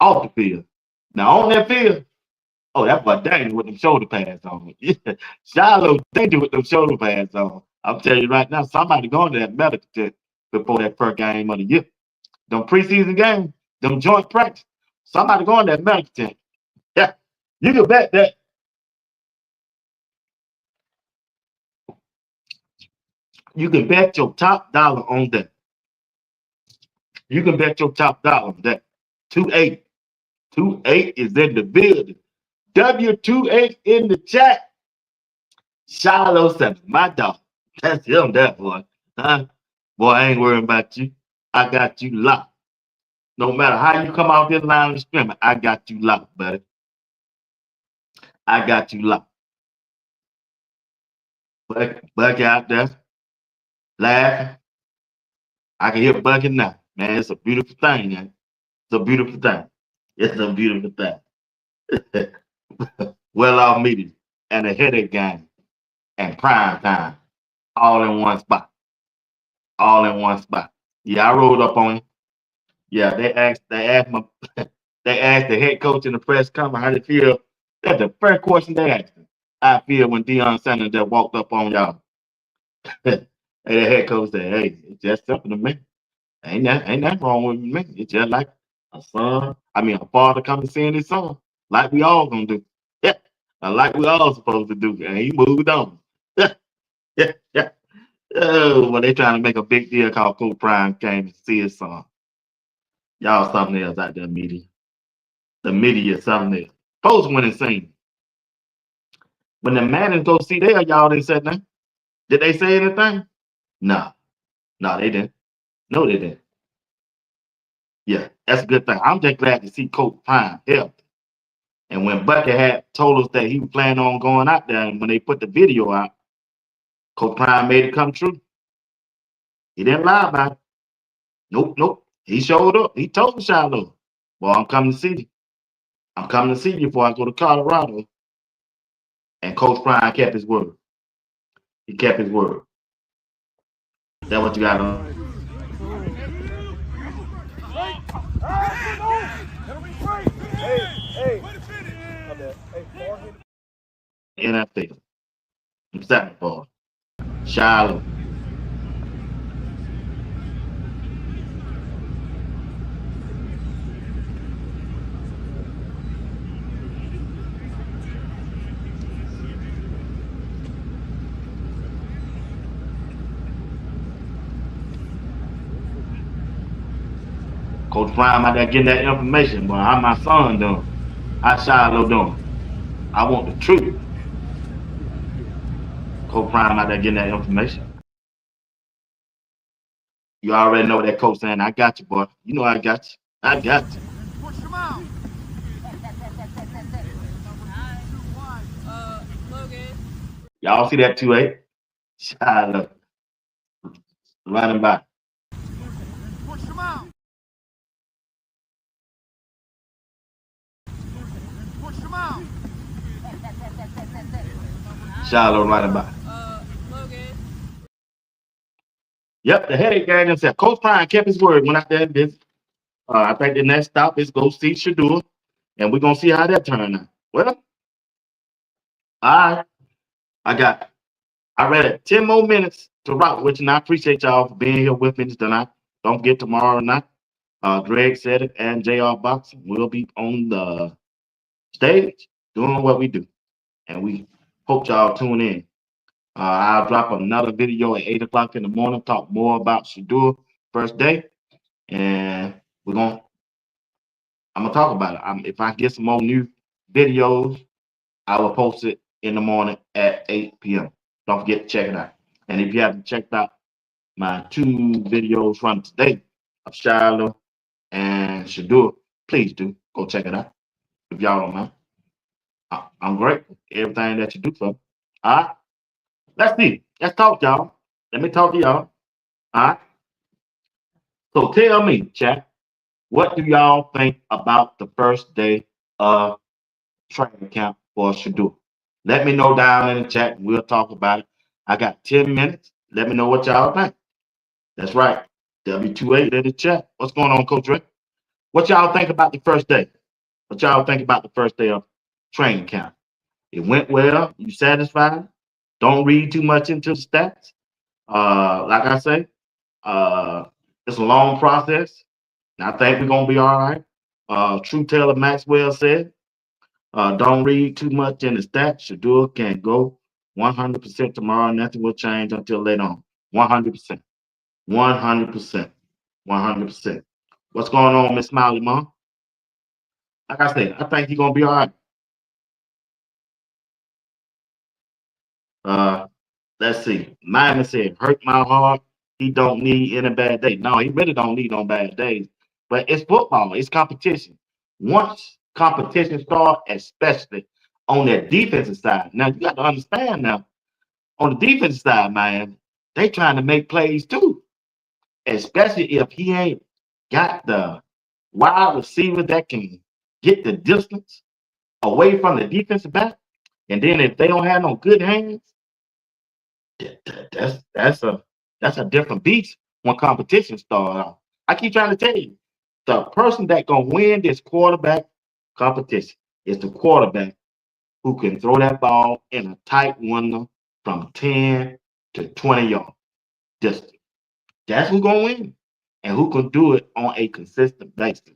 off the field. Now on that field, oh, that boy dangerous with them shoulder pads on. Yeah. Shilo dangerous with them shoulder pads on. I'm telling you right now, somebody going to that medical tent before that first game of the year. Them preseason games, them joint practice. Somebody going to that medical tent. Yeah, you can bet that. You can bet your top dollar on that. You can bet your top dollar on that. 2-8. 2-8 is in the building. W28 in the chat. Shilo said, my dog. That's him, that boy. Huh? Boy, I ain't worrying about you. I got you locked. No matter how you come out this line of scrimmage, I got you locked, buddy. I got you locked. Buck out there laughing. I can hear Bucky now. Man, it's a beautiful thing, man. It's a beautiful thing. It's a beautiful thing. Well off meeting and a headache game and prime time all in one spot. All in one spot. Yeah, I rolled up on him. Yeah, they asked my they asked the head coach in the press conference how they feel. That's the first question they asked him. I feel when Deion Sanders that walked up on y'all. And the head coach said, hey, it's just something to me. Ain't nothing wrong with me. It's just like a father coming to seeing his son. Like we all gonna do. Yeah. Like we all supposed to do. And he moved on. Yeah, yeah, yeah. Oh, well, they trying to make a big deal called Coach Prime came to see his son. Y'all something else out there, media. The media is something else. Post went insane. When the Mannings go see there, y'all didn't say nothing. Did they say anything? No. No, they didn't. No, they didn't. Yeah, that's a good thing. I'm just glad to see Coach Prime healthy. And when Bucky had told us that he was planning on going out there, and when they put the video out, Coach Prime made it come true. He didn't lie about it. Nope, nope. He showed up. He told Shilo, well, I'm coming to see you. I'm coming to see you before I go to Colorado. And Coach Prime kept his word. He kept his word. That's what you got on. NFL. I'm second for Shilo. Coach Prime out there getting that information, but how my son doing? How Shilo doing? I want the truth. Coach Prime out there getting that information. You already know what that coach saying. I got you, boy. You know I got you. I got you. Push him out. Y'all see that 2-8? Shilo running by. Push him out. Push him out. Shilo running by. Yep, the headache guy himself. Coach Prime kept his word when out there and visit. I think the next stop is go see Shedeur, and we're gonna see how that turn out. Well, I read it 10 more minutes to rock with you, and I appreciate y'all for being here with me tonight. Don't forget tomorrow night. Greg said it, and JR Boxing will be on the stage doing what we do, and we hope y'all tune in. I'll drop another video at 8 o'clock in the morning, talk more about Shedeur first day, and I'm gonna talk about it. If I get some more new videos, I will post it in the morning at 8 p.m. Don't forget to check it out. And if you haven't checked out my 2 videos from today of Shilo and Shedeur, please do go check it out. If y'all don't mind, I'm grateful for everything that you do for me. All right. Let's see. Let's talk, y'all. Let me talk to y'all. All right. So tell me, chat, what do y'all think about the first day of training camp for Shedeur? Let me know down in the chat. We'll talk about it. I got 10 minutes. Let me know what y'all think. That's right. W28 in the chat. What's going on, Coach Rick? What y'all think about the first day? What y'all think about the first day of training camp? It went well. You satisfied? Don't read too much into the stats. Like I say, it's a long process. And I think we're gonna be all right. True Taylor Maxwell said, don't read too much in the stats. Shedeur can go 100% tomorrow. Nothing will change until later on. 100%. 100%. 100%. What's going on, Miss Smiley, Mom? Like I said, I think he's gonna be all right. Uh, let's see. Myman said, "Hurt my heart. He don't need any bad days. No, he really don't need no bad days. But it's football. It's competition. Once competition starts, especially on that defensive side. Now you got to understand now. On the defensive side, man, they trying to make plays too. Especially if he ain't got the wide receiver that can get the distance away from the defensive back. And then if they don't have no good hands, that's a different beast when competition starts out. I keep trying to tell you, the person that gonna win this quarterback competition is the quarterback who can throw that ball in a tight window from 10 to 20 yards distance. That's who's gonna win, and who can do it on a consistent basis.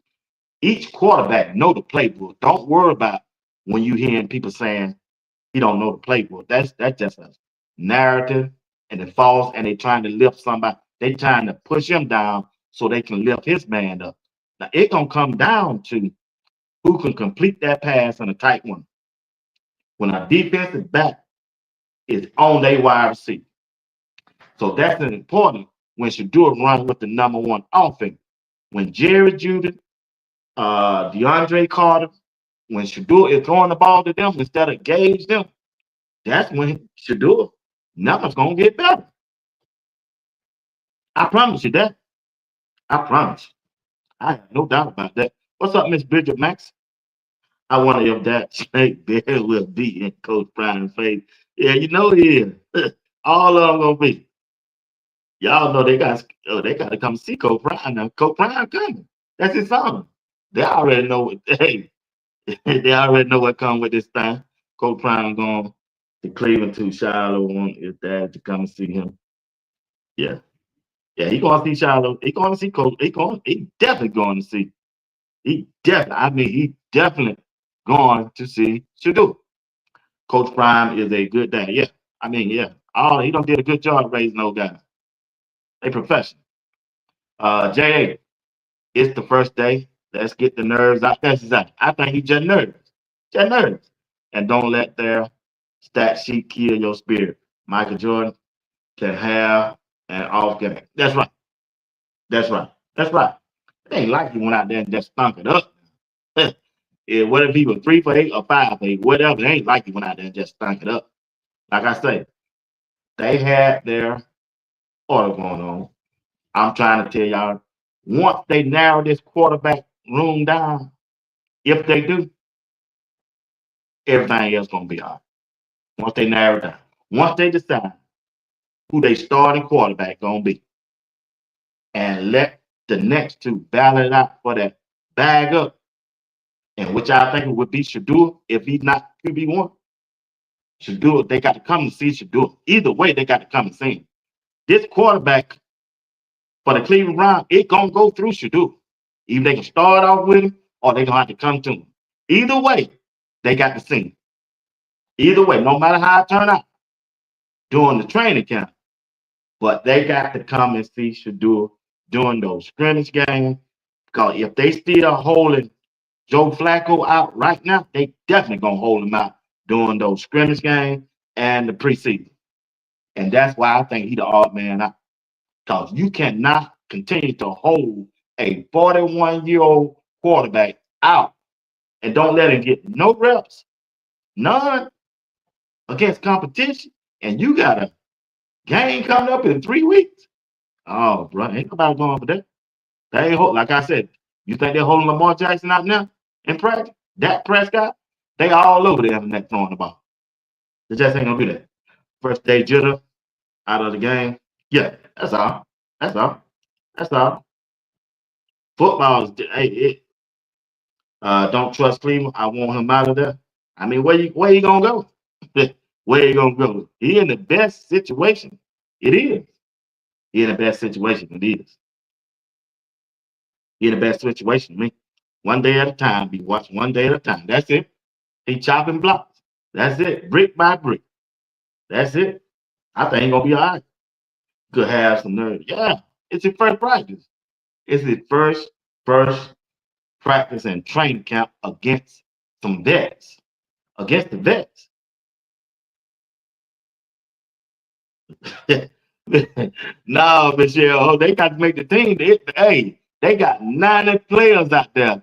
Each quarterback know the playbook. Don't worry about when you hearing people saying he don't know the playbook. That's just a narrative and it's false, and they trying to lift somebody. They trying to push him down so they can lift his man up. Now it gonna come down to who can complete that pass in a tight one. When a defensive back is on their wide receiver. So that's important when Shedeur run with the number one offense. When Jerry Judy, DeAndre Carter, when Shedeur is throwing the ball to them instead of gauge them, that's when Shedeur numbers gonna get better. I promise you that. I promise. I have no doubt about that. What's up, Miss Bridget Max? I wonder if that snake bear will be in Coach Brian's face. Yeah, you know he is. All of them gonna be. Y'all know they got to come see Coach Brian now. Coach Brian coming. That's his son. They already know what hey, they already know what come with this thing. Coach Brian going to Cleveland to Shilo want his dad to come and see him. Yeah. Yeah, he going to see Shilo. He going to see Coach. He definitely going to see. He definitely going to see Shadoo. Coach Prime is a good dad. Yeah. Yeah. He don't did a good job raising those guys. They professional. JA, it's the first day. Let's get the nerves out. That's exactly. I think he just nervous. Just nervous. And don't let their stat sheet kill your spirit. Michael Jordan can have an off game. That's right. That's right. That's right. It ain't like he went out there and just stunk it up. Yeah, what if he was 3 for 8 or 5 for 8, whatever. It ain't like he went out there and just stunk it up. Like I say, they had their order going on. I'm trying to tell y'all, once they narrow this quarterback room down, if they do, everything else gonna be all right. Once they narrow it down. Once they decide who they starting quarterback gonna be, and let the next two battle it out for that bag up, and which I think it would be Shedeur if he's not QB1. Shedeur, they got to come and see Shedeur. Either way, they got to come and see him. This quarterback for the Cleveland Browns, it gonna go through Shedeur. Either they can start off with him or they gonna have to come to him. Either way, they got to see him. Either way, no matter how it turn out during the training camp, but they got to come and see Shedeur during those scrimmage games. Because if they still holding Joe Flacco out right now, they definitely gonna hold him out during those scrimmage games and the preseason. And that's why I think he the odd man out. Because you cannot continue to hold a 41-year-old quarterback out and don't let him get no reps, none against competition. And you got a game coming up in 3 weeks. Oh, bro, ain't nobody going for that. They ain't like I said, you think they're holding Lamar Jackson out now in practice? Dak Prescott? They all over the internet throwing the ball. They just ain't gonna do that. First day jitter out of the game. Yeah, that's all. That's all. That's all. Football is don't trust Cleveland. I want him out of there. Where you gonna go? Where you gonna go? He in the best situation. It is. He in the best situation. It is. He in the best situation. I mean, one day at a time. Be watched one day at a time. That's it. He chopping blocks. That's it. Brick by brick. That's it. I think he's gonna be all right. Could have some nerve. Yeah, it's his first practice. It's his first practice and training camp against some vets. Against the vets. No, Michelle, oh, they got to make the team. Hey, they got 90 players out there.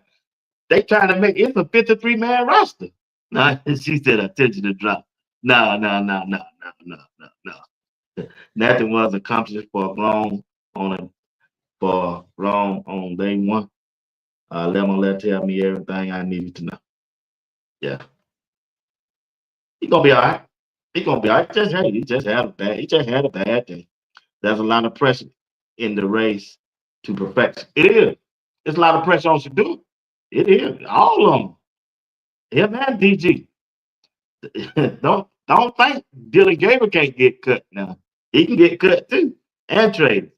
They trying to make it's a 53-man roster. No, she said attention to drop. No, no, no, no, no, no, no, no. Nothing was accomplished for long on a for long on day one. Let tell me everything I needed to know. Yeah, he gonna be all right. He gonna be all right. He just had a bad day. There's a lot of pressure in the race to perfection. It is. There's a lot of pressure on Shedeur. It is. All of them. Him and DG. don't think Dylan Gabriel can't get cut now. He can get cut too and traded.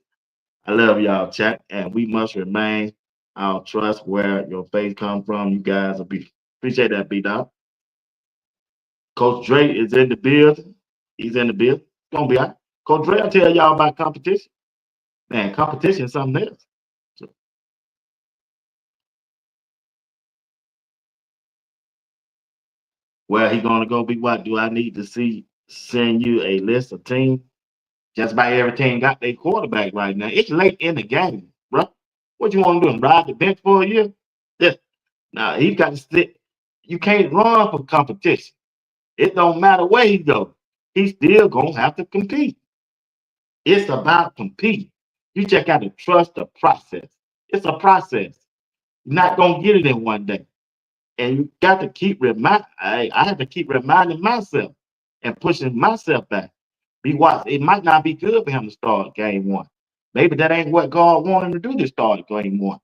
I love y'all, chat, and we must remain our trust where your faith come from. You guys will be appreciate that, B Dog. Coach Dre is in the building. He's in the building. Gonna be all right. Coach Dre will tell y'all about competition. Man, competition is something else. So, where he gonna go be what? Do I need to send you a list of teams? Just about every team got their quarterback right now. It's late in the game, bro. What you want to do? Ride the bench for a year? Yeah. Now he got to sit. You can't run for competition. It don't matter where he go. He's still gonna have to compete. It's about competing. You just got to trust the process. It's a process. You're not gonna get it in one day. And you got to keep I have to keep reminding myself and pushing myself back. Be watched. It might not be good for him to start game one. Maybe that ain't what God wanted him to do to start game one.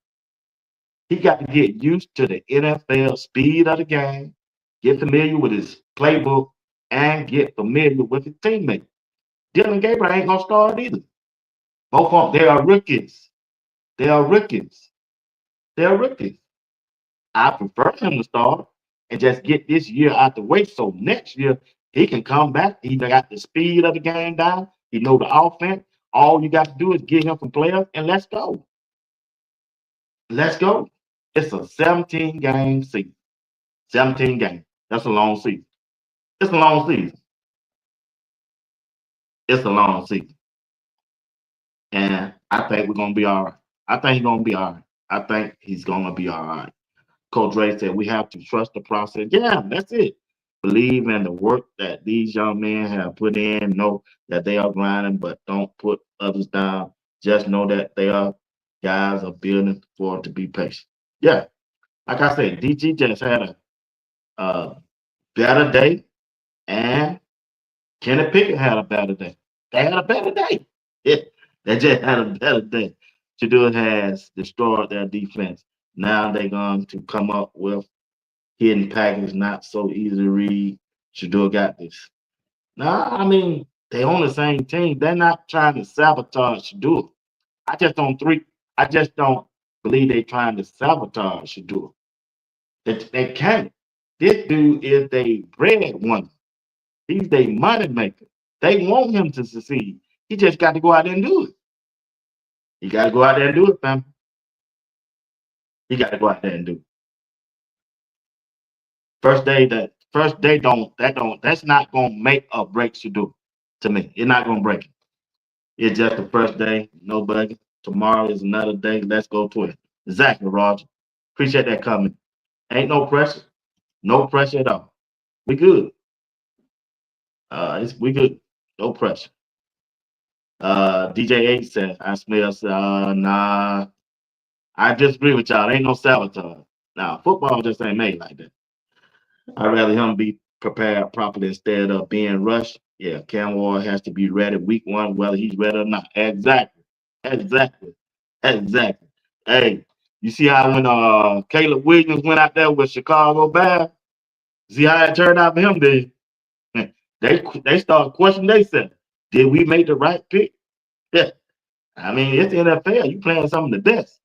He got to get used to the NFL speed of the game, get familiar with his playbook, and get familiar with his teammates. Dylan Gabriel ain't gonna start either. Both of them, they are rookies. They are rookies. They are rookies. I prefer him to start and just get this year out the way so next year he can come back. He got the speed of the game down. He know the offense. All you got to do is get him some players and let's go. Let's go. It's a 17 game season. 17 games. That's a long season. It's a long season. It's a long season. And I think we're gonna be all right. I think he's gonna be all right. I think he's gonna be all right. Coach Ray said we have to trust the process. Yeah, that's it. Believe in the work that these young men have put in. Know that they are grinding, but don't put others down. Just know that they are guys are building for to be patient. Yeah, like I said, DG just had a better day, and Kenny Pickett had a better day. They had a better day. Yeah, they just had a better day. Shedeur has destroyed their defense. Now they're going to come up with hidden package, not so easy to read. Shedeur got this. Nah, I mean, they on the same team. They're not trying to sabotage Shedeur. I just don't believe they trying to sabotage Shedeur. They can't. This dude is a bread winner. He's a money maker. They want him to succeed. He just got to go out there and do it. He got to go out there and do it, fam. He got to go out there and do it. First day that's not gonna make or break Shedeur to me. It's not gonna break it. It's just the first day, no buggy. Tomorrow is another day. Let's go to it. Exactly, Roger. Appreciate that comment. Ain't no pressure. No pressure at all. We good. We good. No pressure. DJ H said, I smell nah. I disagree with y'all. Ain't no sabotage. Now, football just ain't made like that. I'd rather him be prepared properly instead of being rushed. Yeah, Cam Ward has to be ready week one, whether he's ready or not. Exactly. Exactly. Exactly. Hey, you see how when Caleb Williams went out there with Chicago Bears, see how it turned out for him, did they started questioning themselves. Did we make the right pick? Yeah. I mean, it's the NFL. You playing some of the best.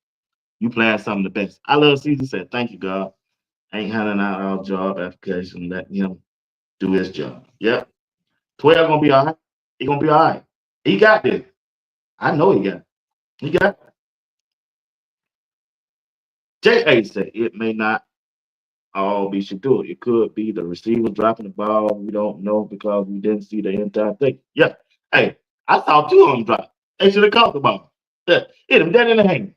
You playing some of the best. I love Caesar said, thank you, God. Ain't handing out our job application, letting him do his job. Yep. 12 gonna be all right. He gonna be all right. He got this. I know he got it. He got it. J.A. said it may not all be Shedeur. It could be the receiver dropping the ball. We don't know because we didn't see the entire thing. Yeah. Hey, I saw two of them drop. They should have caught the ball. Yeah. Hit him dead in the hand.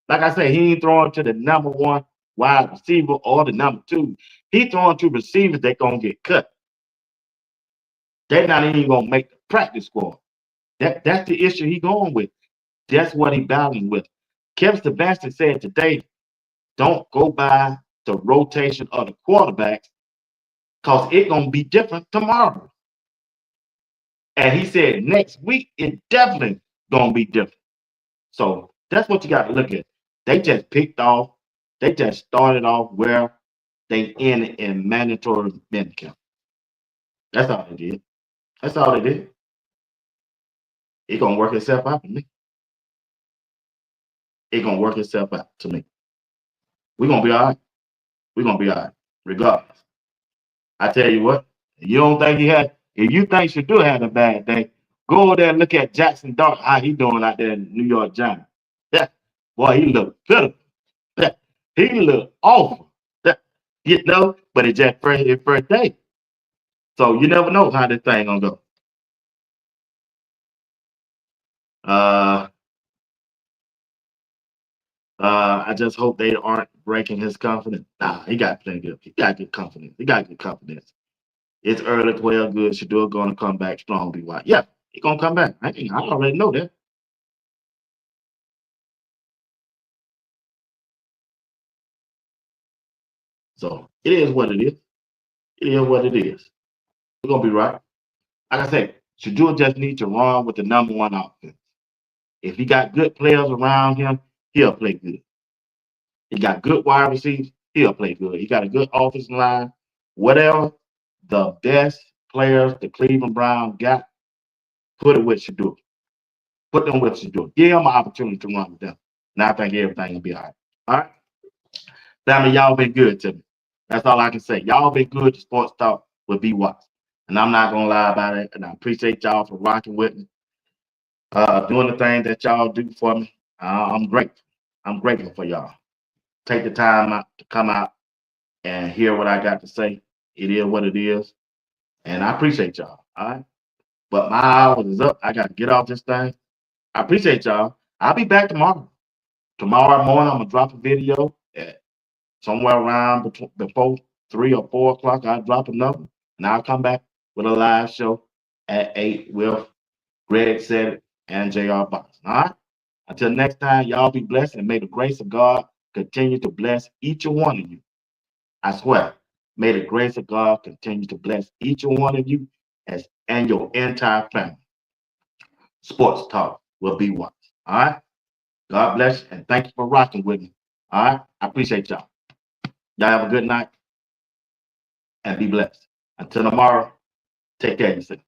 Like I said, he ain't throwing to the number one wide receiver or the number two. He throwing to receivers that gonna get cut. They're not even gonna make the practice squad. That's the issue he going with. That's what he battling with. Kevin Stefanski said today, don't go by the rotation of the quarterbacks because it's gonna be different tomorrow. And he said next week it definitely gonna be different. So that's what you got to look at. They just picked off. They just started off where they ended in mandatory minicamp. That's all they did. That's all they did. It's gonna work itself out to me. It's gonna work itself out to me. We're gonna be all right. We're gonna be all right, regardless. I tell you what, you don't think he had, if you think Shedeur had a bad day, go over there and look at Jackson Dart, how he doing out there in New York Giants. Yeah. Boy, he looked pitiful. Yeah. He looked awful. Yeah. You know, but it's just his first day. So you never know how this thing gonna go. Uh I just hope they aren't breaking his confidence. Nah, he got plenty good. He got good confidence. He got good confidence. It's early, 12 good. Shedeur gonna come back strong, be white. Yeah, he gonna come back. I already know that. So it is what it is. It is what it is. We're gonna be right. Like I said, Shedeur just needs to run with the number one offense. If he got good players around him, he'll play good. He got good wide receivers, he'll play good. He got a good offensive line. Whatever the best players the Cleveland Browns got, put it with Shedeur. Put them with Shedeur. Give him an opportunity to run with them. And I think everything will be all right. All right. Family, y'all been good to me. That's all I can say. Y'all been good to Sports Talk with B Watts. And I'm not gonna lie about it. And I appreciate y'all for rocking with me, doing the things that y'all do for me. I'm grateful. I'm grateful for y'all. Take the time out to come out and hear what I got to say. It is what it is. And I appreciate y'all. All right. But my hours is up. I got to get off this thing. I appreciate y'all. I'll be back tomorrow. Tomorrow morning, I'm going to drop a video at somewhere around before 3 or 4 o'clock. I'll drop another. And I'll come back with a live show at 8 with Greg Said It and JR Box. All right. Until next time, y'all be blessed and may the grace of God continue to bless each and one of you. I swear, may the grace of God continue to bless each and one of you and your entire family. Sports Talk will be one. All right. God bless you and thank you for rocking with me. All right. I appreciate y'all. Y'all have a good night and be blessed. Until tomorrow, take care of yourself.